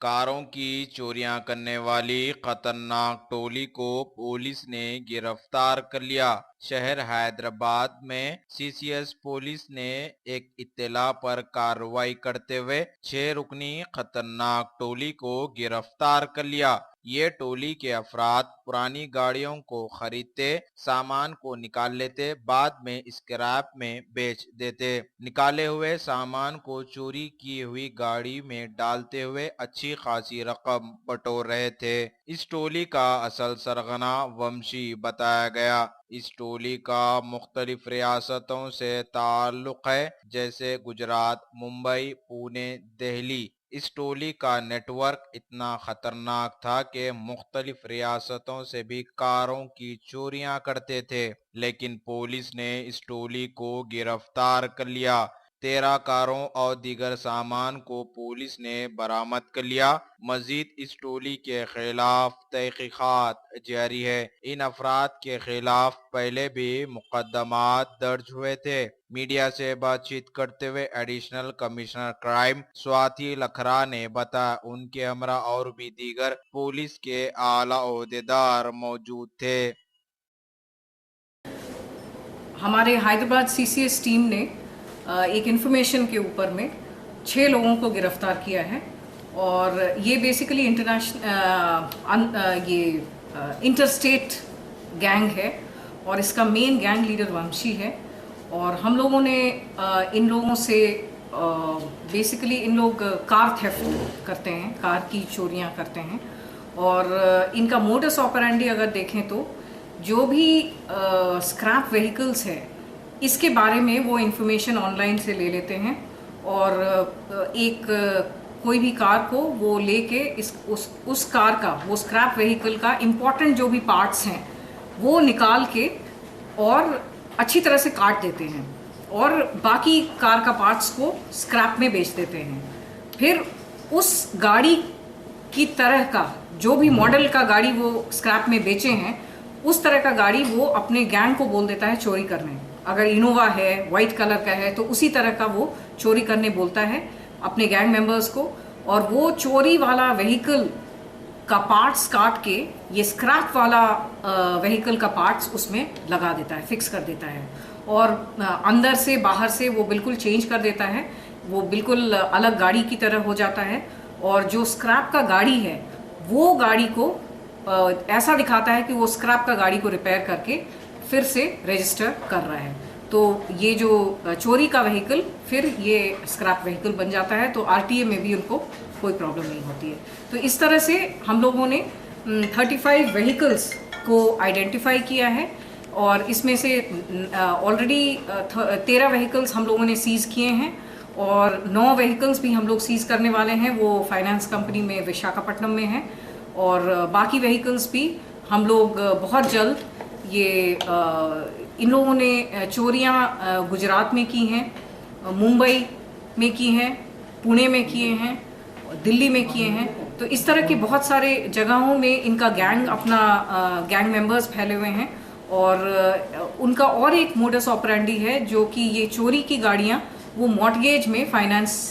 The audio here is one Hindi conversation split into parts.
कारों की चोरियां करने वाली खतरनाक टोली को पुलिस ने गिरफ्तार कर लिया। शहर हैदराबाद में सीसीएस पुलिस ने एक इत्तला पर कार्रवाई करते हुए 6 रुकनी खतरनाक टोली को गिरफ्तार कर लिया। ये टोली के अफराद पुरानी गाड़ियों को खरीदते, सामान को निकाल लेते, बाद में स्क्रैप में बेच देते। निकाले हुए सामान को चोरी की हुई गाड़ी में डालते हुए अच्छी खासी रकम बटोर रहे थे। इस टोली का असल सरगना वंशी बताया गया। इस टोली का मुख्तलिफ रियासतों से ताल्लुक है, जैसे गुजरात, मुंबई, पुणे, दिल्ली। इस टोली का नेटवर्क इतना खतरनाक था कि मुख्तलिफ रियासतों से भी कारों की चोरियां करते थे, लेकिन पुलिस ने इस टोली को गिरफ्तार कर लिया। 13 कारों और दीगर सामान को पुलिस ने बरामद कर लिया। मजीद इस टोली के खिलाफ तहकीकात जारी है। इन अफराद के खिलाफ पहले भी मुकदमात दर्ज हुए थे। मीडिया से बातचीत करते हुए एडिशनल कमिश्नर क्राइम स्वाति लखरा ने बताया उनके हमरा और भी दीगर पुलिस के आला ओहदेदार मौजूद थे। हमारे हैदराबाद सीसीएस टीम ने एक इन्फॉर्मेशन के ऊपर में 6 लोगों को गिरफ्तार किया है और ये बेसिकली इंटरस्टेट गैंग है और इसका मेन गैंग लीडर वंशी है। और हम लोगों ने इन लोगों से बेसिकली इन लोग कार थेफ्ट करते हैं, कार की चोरियां करते हैं और इनका मोडस ऑपरेंडी अगर देखें तो जो भी स्क्रैप व्हीकल्स है इसके बारे में वो इन्फॉर्मेशन ऑनलाइन से ले लेते हैं और एक कोई भी कार को वो लेके उस कार का, वो स्क्रैप व्हीकल का इम्पोर्टेंट जो भी पार्ट्स हैं वो निकाल के और अच्छी तरह से काट देते हैं और बाकी कार का पार्ट्स को स्क्रैप में बेच देते हैं। फिर उस गाड़ी की तरह का जो भी मॉडल का गाड़ी वो स्क्रैप में बेचे हैं उस तरह का गाड़ी वो अपने गैंग को बोल देता है चोरी करने। अगर इनोवा है, वाइट कलर का है, तो उसी तरह का वो चोरी करने बोलता है अपने गैंग मेंबर्स को और वो चोरी वाला व्हीकल का पार्ट्स काट के ये स्क्रैप वाला व्हीकल का पार्ट्स उसमें लगा देता है, फिक्स कर देता है और अंदर से बाहर से वो बिल्कुल चेंज कर देता है। वो बिल्कुल अलग गाड़ी की तरह हो जाता है और जो स्क्रैप का गाड़ी है वो गाड़ी को ऐसा दिखाता है कि वो स्क्रैप का गाड़ी को रिपेयर करके फिर से रजिस्टर कर रहा है। तो ये जो चोरी का व्हीकल फिर ये स्क्रैप व्हीकल बन जाता है, तो आरटीए में भी उनको कोई प्रॉब्लम नहीं होती है। तो इस तरह से हम लोगों ने 35 व्हीकल्स को आइडेंटिफाई किया है और इसमें से ऑलरेडी 13 व्हीकल्स हम लोगों ने सीज किए हैं और 9 व्हीकल्स भी हम लोग सीज करने वाले हैं। वो फाइनेंस कंपनी में विशाखापट्टनम में है और बाकी व्हीकल्स भी हम लोग बहुत जल्द ये इन लोगों ने चोरियां गुजरात में की हैं, मुंबई में की हैं, पुणे में किए हैं, दिल्ली में किए हैं। तो इस तरह के बहुत सारे जगहों में इनका गैंग अपना गैंग मेंबर्स फैले हुए हैं और उनका और एक मोडस ऑपरेंडी है जो कि ये चोरी की गाड़ियां वो मॉर्टगेज में फाइनेंस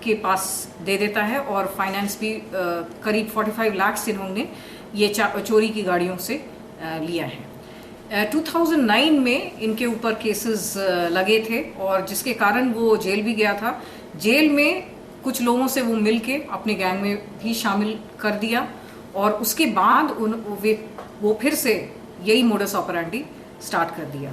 के पास दे देता है और फाइनेंस भी करीब 45 लाख इन्होंने ये चोरी की गाड़ियों से लिया है। 2009 में इनके ऊपर केसेस लगे थे और जिसके कारण वो जेल भी गया था। जेल में कुछ लोगों से वो मिलके अपने गैंग में भी शामिल कर दिया और उसके बाद वो फिर से यही मोडस ऑपरेंडी स्टार्ट कर दिया।